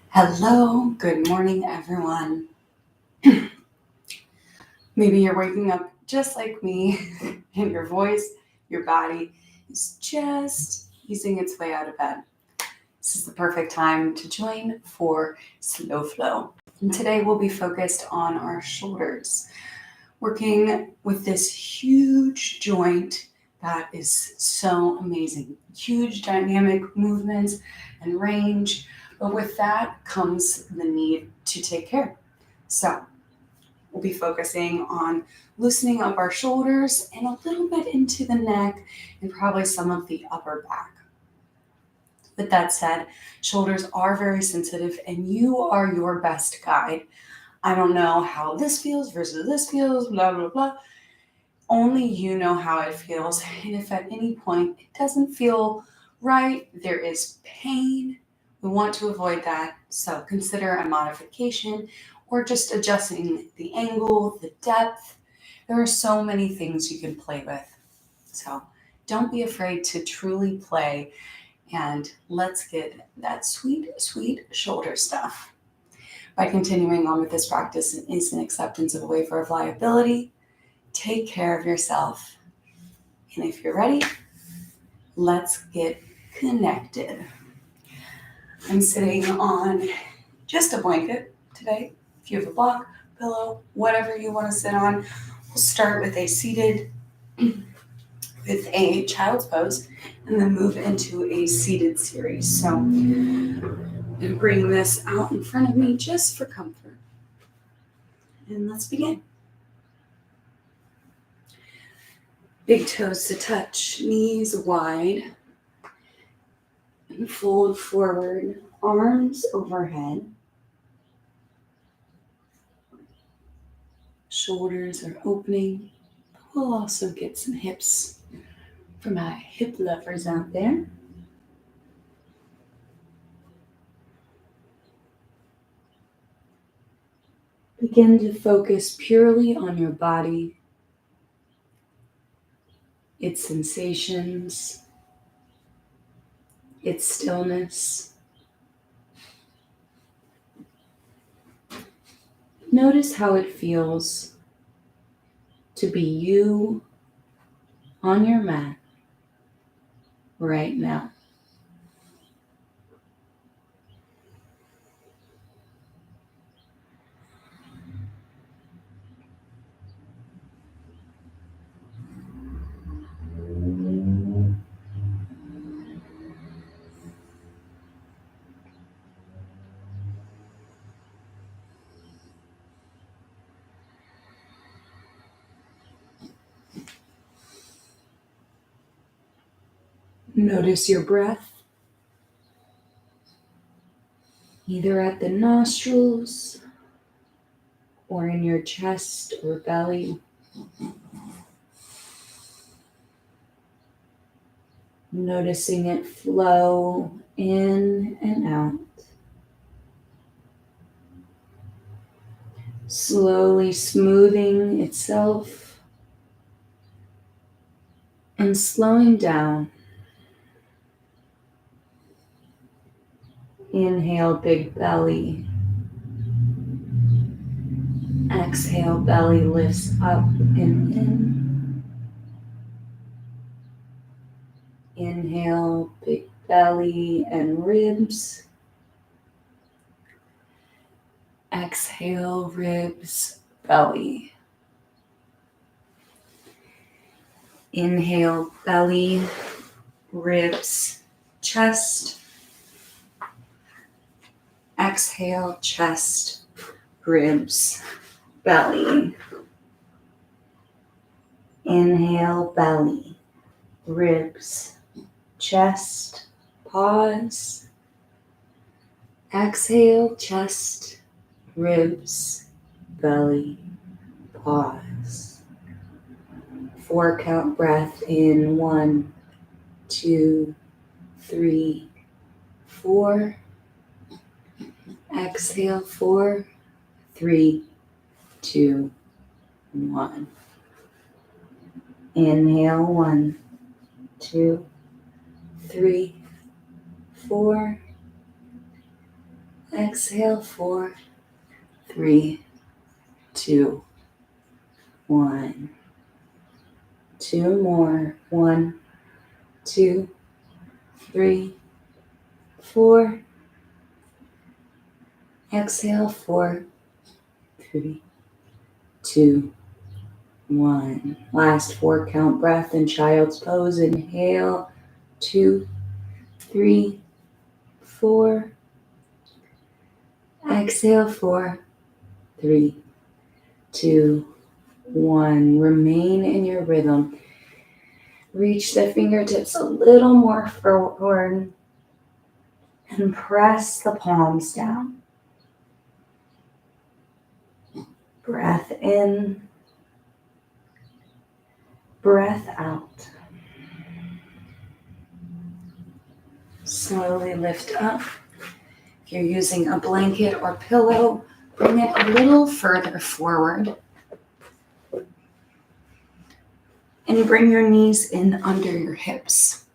Hello, good morning, everyone. Maybe you're waking up just like me, and your voice, your body is just easing its way out of bed. This is the perfect time to join for Slow Flow. And today we'll be focused on our shoulders, working with this huge joint that is so amazing. Huge dynamic movements and range, but with that comes the need to take care. So we'll be focusing on loosening up our shoulders and a little bit into the neck and probably some of the upper back. With that said, shoulders are very sensitive and you are your best guide. I don't know how this feels versus this feels, blah, blah, blah. Only you know how it feels. And if at any point it doesn't feel right, there is pain, we want to avoid that. So consider a modification or just adjusting the angle, the depth. There are so many things you can play with. So don't be afraid to truly play, and let's get that sweet, sweet shoulder stuff. By continuing on with this practice is an acceptance of a waiver of liability. Take care of yourself. And if you're ready, let's get connected. I'm sitting on just a blanket today. If you have a block, pillow, whatever you want to sit on, we'll start with a seated, with a child's pose, and then move into a seated series. So I'm going to bring this out in front of me just for comfort. And let's begin. Big toes to touch, knees wide, and fold forward, arms overhead. Shoulders are opening. We'll also get some hips for my hip lovers out there. Begin to focus purely on your body, its sensations, its stillness. Notice how it feels to be you on your mat right now. Notice your breath, either at the nostrils or in your chest or belly. Noticing it flow in and out. Slowly smoothing itself and slowing down. Inhale, big belly. Exhale, belly lifts up and in. Inhale, big belly and ribs. Exhale, ribs, belly. Inhale, belly, ribs, chest. Exhale, chest, ribs, belly. Inhale, belly, ribs, chest, pause. Exhale, chest, ribs, belly, pause. 4 count breath in 1, 2, 3, 4. Exhale, 4, 3, 2, 1. Inhale, 1, 2, 3, 4. Exhale, 4, 3, 2, 1. 2 more. 1, 2, 3, 4. Exhale, 4, 3, 2, 1. Last 4 count breath in child's pose. Inhale, 2, 3, 4. Exhale, 4, 3, 2, 1. Remain in your rhythm. Reach the fingertips a little more forward and press the palms down. Breath in, breath out. Slowly lift up. If you're using a blanket or pillow, bring it a little further forward. And bring your knees in under your hips.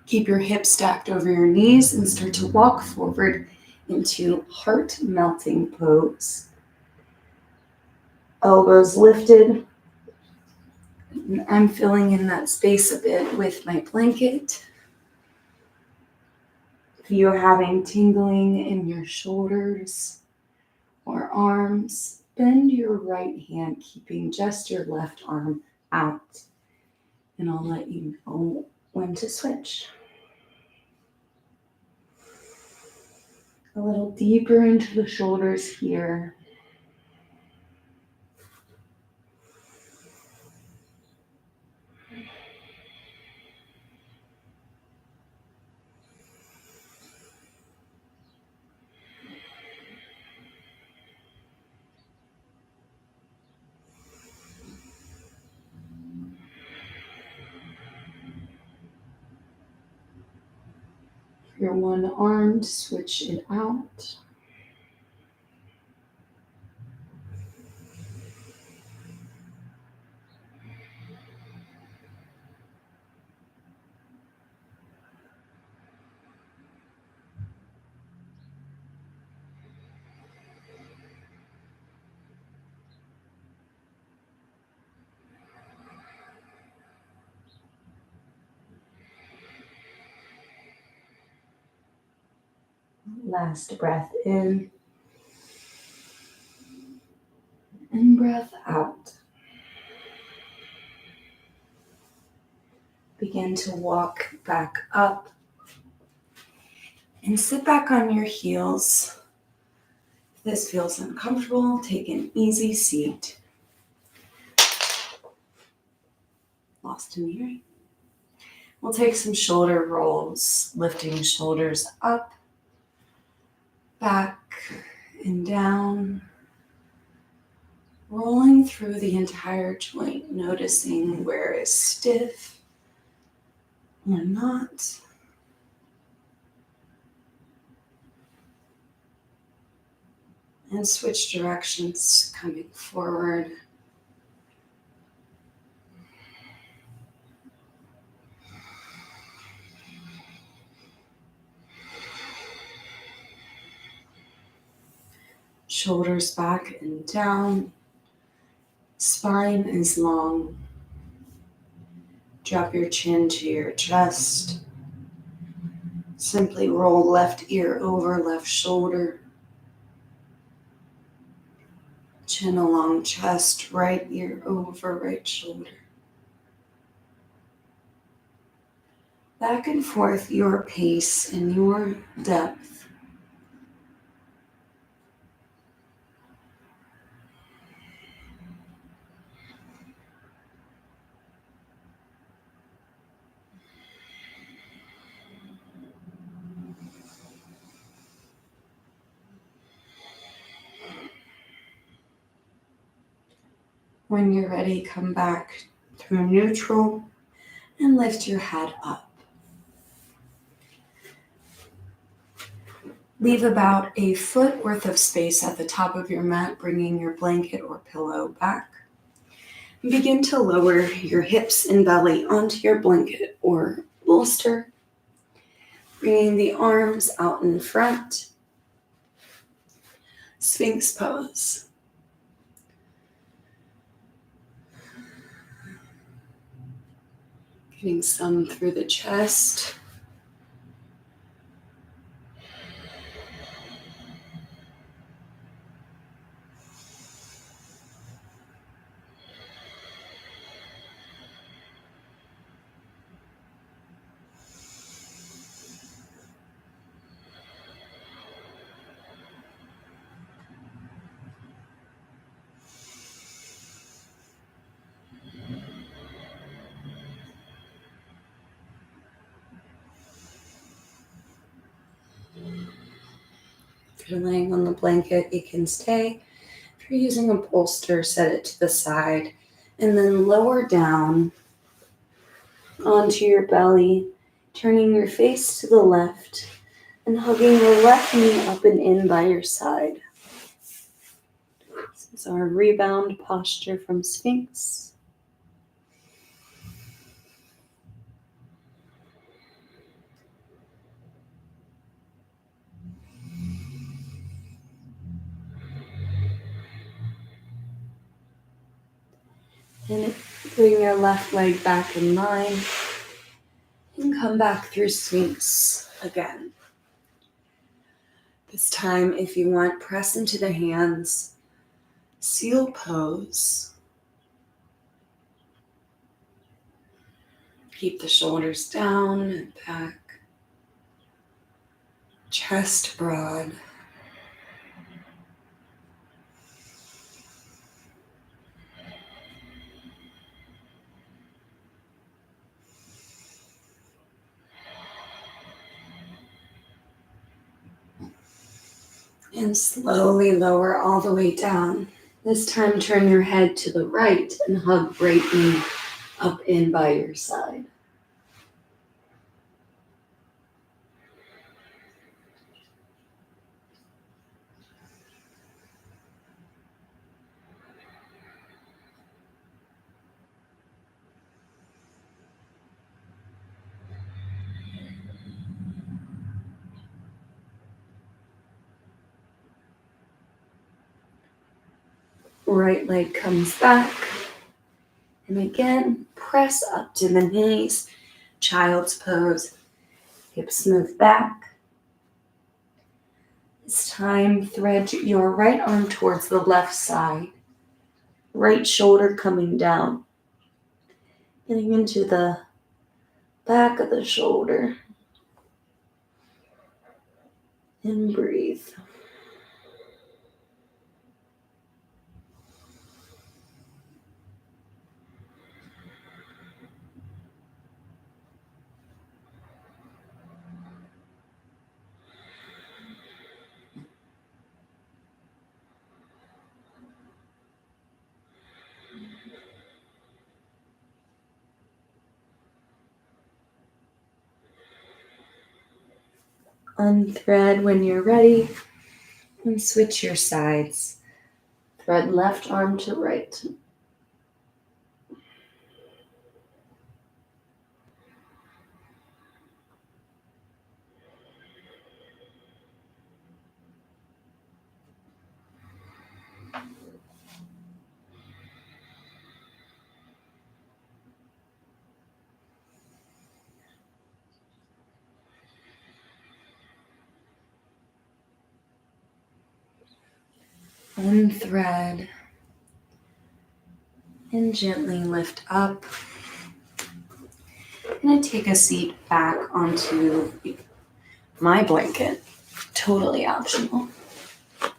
Keep your hips stacked over your knees and start to walk forward into heart melting pose. Elbows lifted. I'm filling in that space a bit with my blanket. If you're having tingling in your shoulders or arms, bend your right hand, keeping just your left arm out. And I'll let you know when to switch. A little deeper into the shoulders here. If you're one-armed, switch it out. Last breath in and breath out. Begin to walk back up and sit back on your heels. If this feels uncomfortable, take an easy seat. Lost in hearing. We'll take some shoulder rolls, lifting shoulders up, back, and down. Rolling through the entire joint, noticing where is stiff or not. And switch directions, coming forward. Shoulders back and down. Spine is long. Drop your chin to your chest. Simply roll left ear over left shoulder. Chin along chest, right ear over right shoulder. Back and forth, your pace and your depth. When you're ready, come back through neutral and lift your head up. Leave about a foot worth of space at the top of your mat, bringing your blanket or pillow back. Begin to lower your hips and belly onto your blanket or bolster. Bringing the arms out in front. Sphinx pose. Getting some through the chest. If you're laying on the blanket, you can stay. If you're using a bolster, set it to the side and then lower down onto your belly, turning your face to the left and hugging the left knee up and in by your side. This is our rebound posture from Sphinx. And bring your left leg back in line and come back through Sphinx again. This time, if you want, press into the hands, seal pose. Keep the shoulders down and back, chest broad. And slowly lower all the way down. This time turn your head to the right and hug right knee up in by your side. Right leg comes back. And again, press up to the knees. Child's pose. Hips move back. This time, thread your right arm towards the left side. Right shoulder coming down. Getting into the back of the shoulder. And breathe. Unthread when you're ready and switch your sides. Thread left arm to right. Unthread and gently lift up. And I take a seat back onto my blanket. Totally optional. All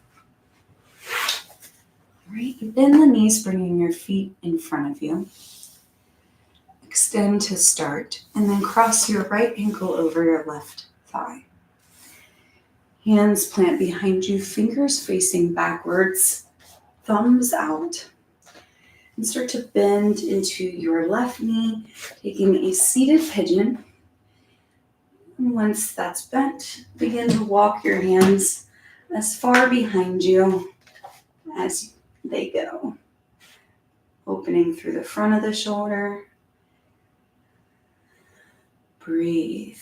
right, bend the knees, bringing your feet in front of you. Extend to start, and then cross your right ankle over your left thigh. Hands plant behind you, fingers facing backwards, thumbs out. And start to bend into your left knee, taking a seated pigeon. And once that's bent, begin to walk your hands as far behind you as they go. Opening through the front of the shoulder. Breathe.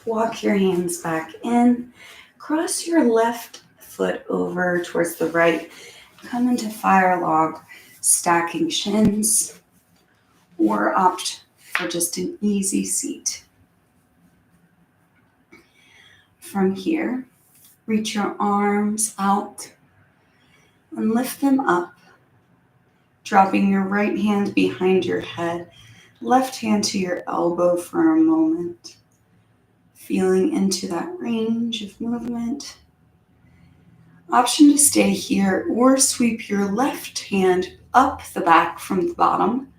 Walk your hands back in. Cross your left foot over towards the right. Come into fire log, stacking shins, or opt for just an easy seat. From here, reach your arms out and lift them up, dropping your right hand behind your head, left hand to your elbow for a moment. Feeling into that range of movement. Option to stay here or sweep your left hand up the back from the bottom.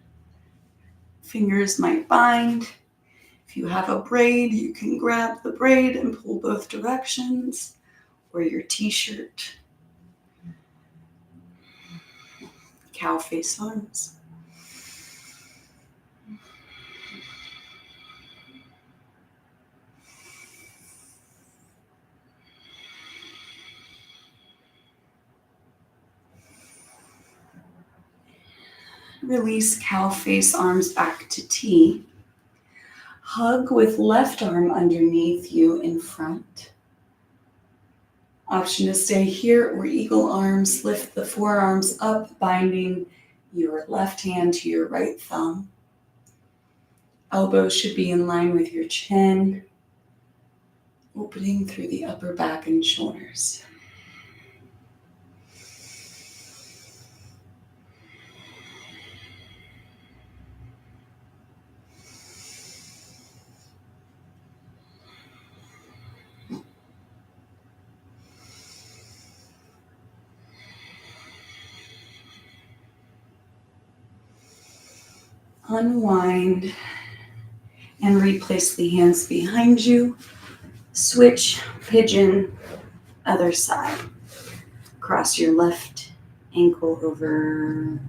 Fingers might bind. If you have a braid, you can grab the braid and pull both directions, or your t-shirt. Cow face arms. Release cow face arms back to T. Hug with left arm underneath you in front. Option to stay here or eagle arms. Lift the forearms up, binding your left hand to your right thumb. Elbows should be in line with your chin, opening through the upper back and shoulders. Unwind and replace the hands behind you. Switch, pigeon, other side. Cross your left ankle over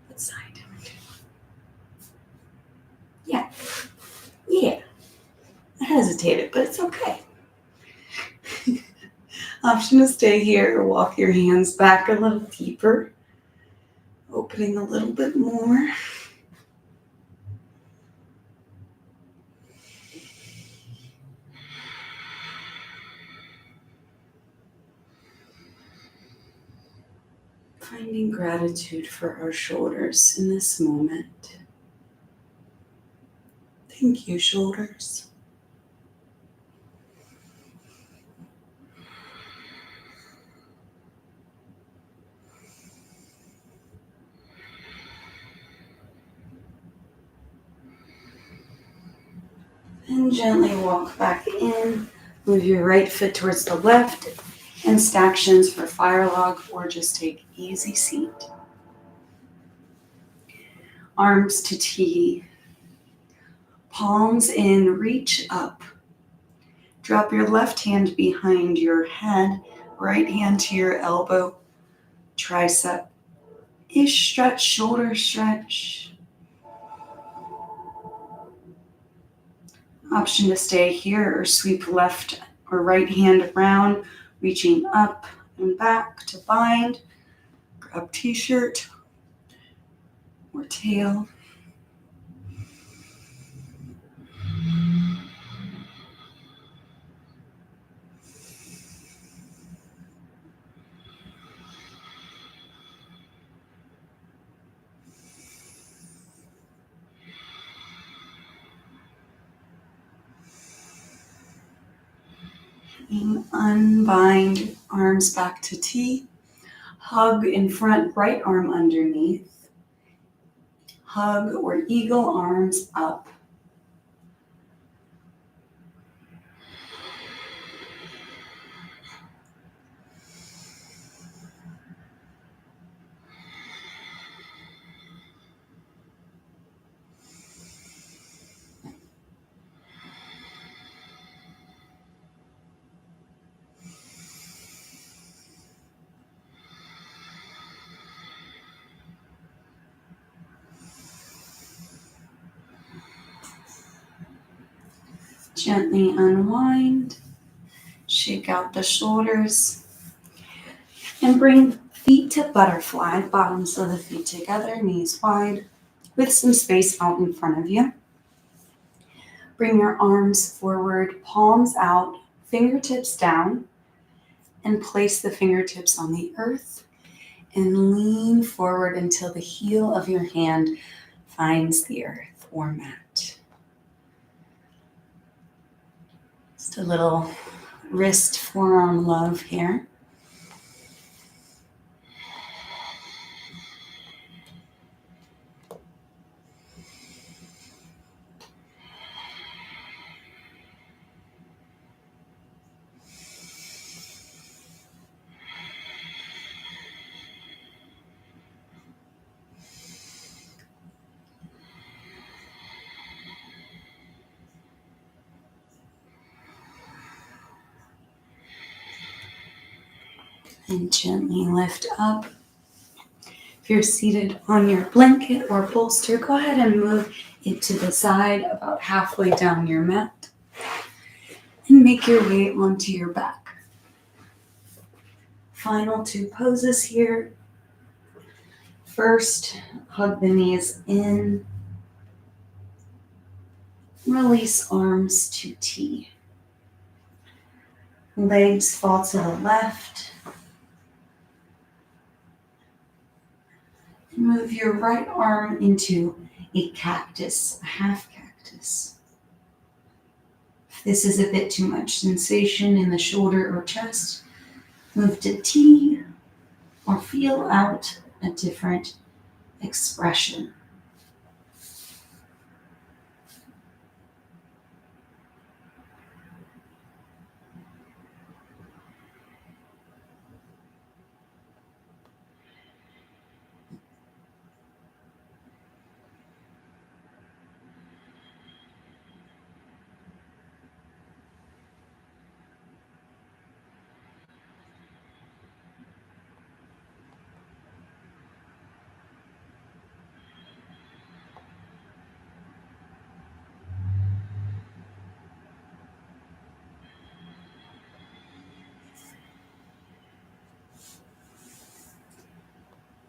that side. Yeah. I hesitated, but it's okay. Option to stay here or walk your hands back a little deeper. Opening a little bit more. Finding gratitude for our shoulders in this moment. Thank you, shoulders. And gently walk back in. Move your right foot towards the left and stack shins for fire log or just take easy seat. Arms to T. Palms in, reach up. Drop your left hand behind your head, right hand to your elbow, tricep-ish stretch, shoulder stretch. Option to stay here or sweep left or right hand around, reaching up and back to bind. Grab t-shirt or tail. And unbind, arms back to T. Hug in front, right arm underneath. Hug or eagle arms up. Gently unwind, shake out the shoulders, and bring feet to butterfly, bottoms of the feet together, knees wide, with some space out in front of you. Bring your arms forward, palms out, fingertips down, and place the fingertips on the earth and lean forward until the heel of your hand finds the earth or mat. Just a little wrist forearm love here. And gently lift up. If you're seated on your blanket or bolster, go ahead and move it to the side about halfway down your mat and make your way onto your back. Final two poses here. First, hug the knees in. Release arms to T. Legs fall to the left. Move your right arm into a cactus, a half cactus. If this is a bit too much sensation in the shoulder or chest, move to T or feel out a different expression.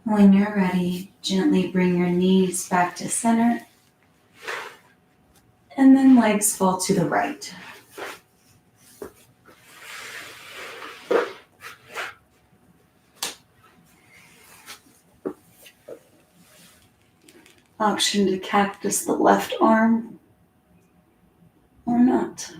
When you're ready, gently bring your knees back to center, and then legs fall to the right. Option to cactus the left arm or not.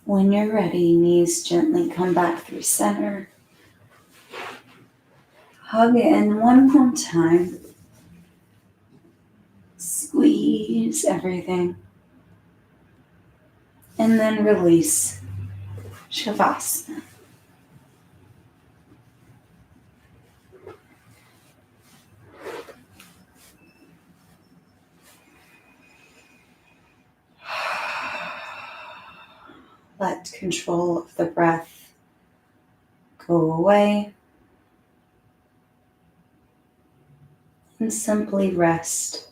When you're ready, knees gently come back through center. Hug in one more time. Squeeze everything. And then release. Shavasana. Let control of the breath go away. And simply rest.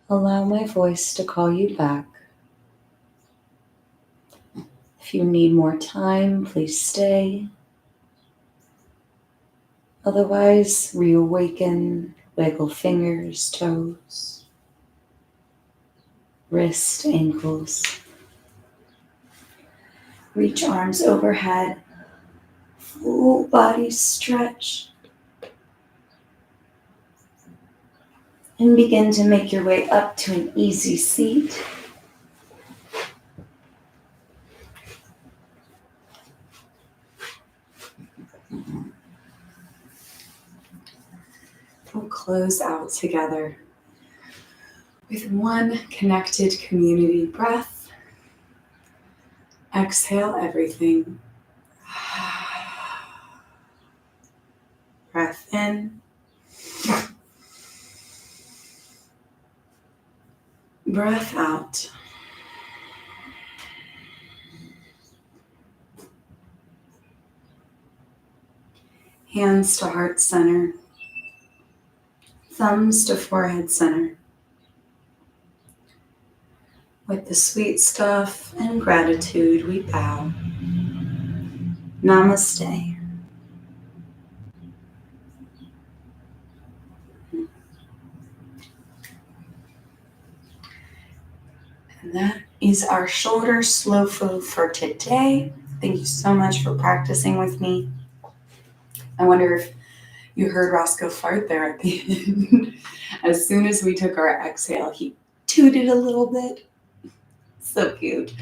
Allow my voice to call you back. If you need more time, please stay. Otherwise, reawaken, wiggle fingers, toes, wrists, ankles. Reach arms overhead, full body stretch. And begin to make your way up to an easy seat. We'll close out together with one connected community breath. Exhale everything. Breath in. Breath out. Hands to heart center. Thumbs to forehead center. With the sweet stuff and gratitude, we bow. Namaste. And that is our shoulder slow flow for today. Thank you so much for practicing with me. I wonder if you heard Roscoe fart there at the end. As soon as we took our exhale, he tooted a little bit. So cute.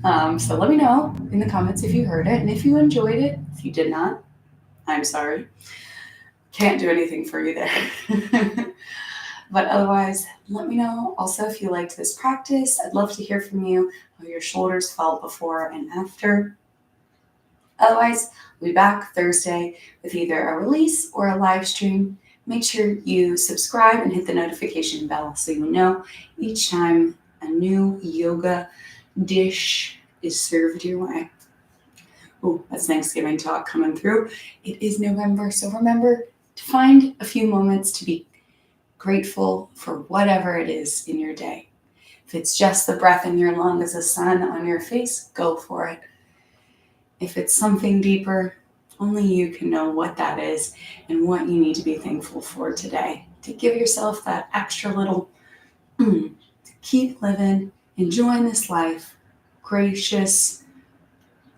So let me know in the comments if you heard it and if you enjoyed it. If you did not, I'm sorry. Can't do anything for you there. But otherwise, let me know also if you liked this practice. I'd love to hear from you how your shoulders felt before and after. Otherwise, we'll be back Thursday with either a release or a live stream. Make sure you subscribe and hit the notification bell so you know each time a new yoga dish is served your way. Oh, that's Thanksgiving talk coming through. It is November, so remember to find a few moments to be grateful for whatever it is in your day. If it's just the breath in your lungs, the sun on your face, go for it. If it's something deeper, only you can know what that is and what you need to be thankful for today. To give yourself that extra little to keep living, enjoying this life, gracious,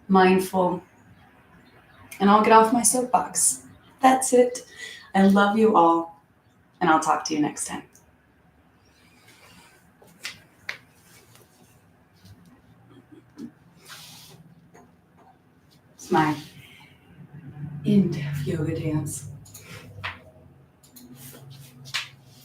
mindful, and I'll get off my soapbox. That's it. I love you all, and I'll talk to you next time. It's my end of yoga dance.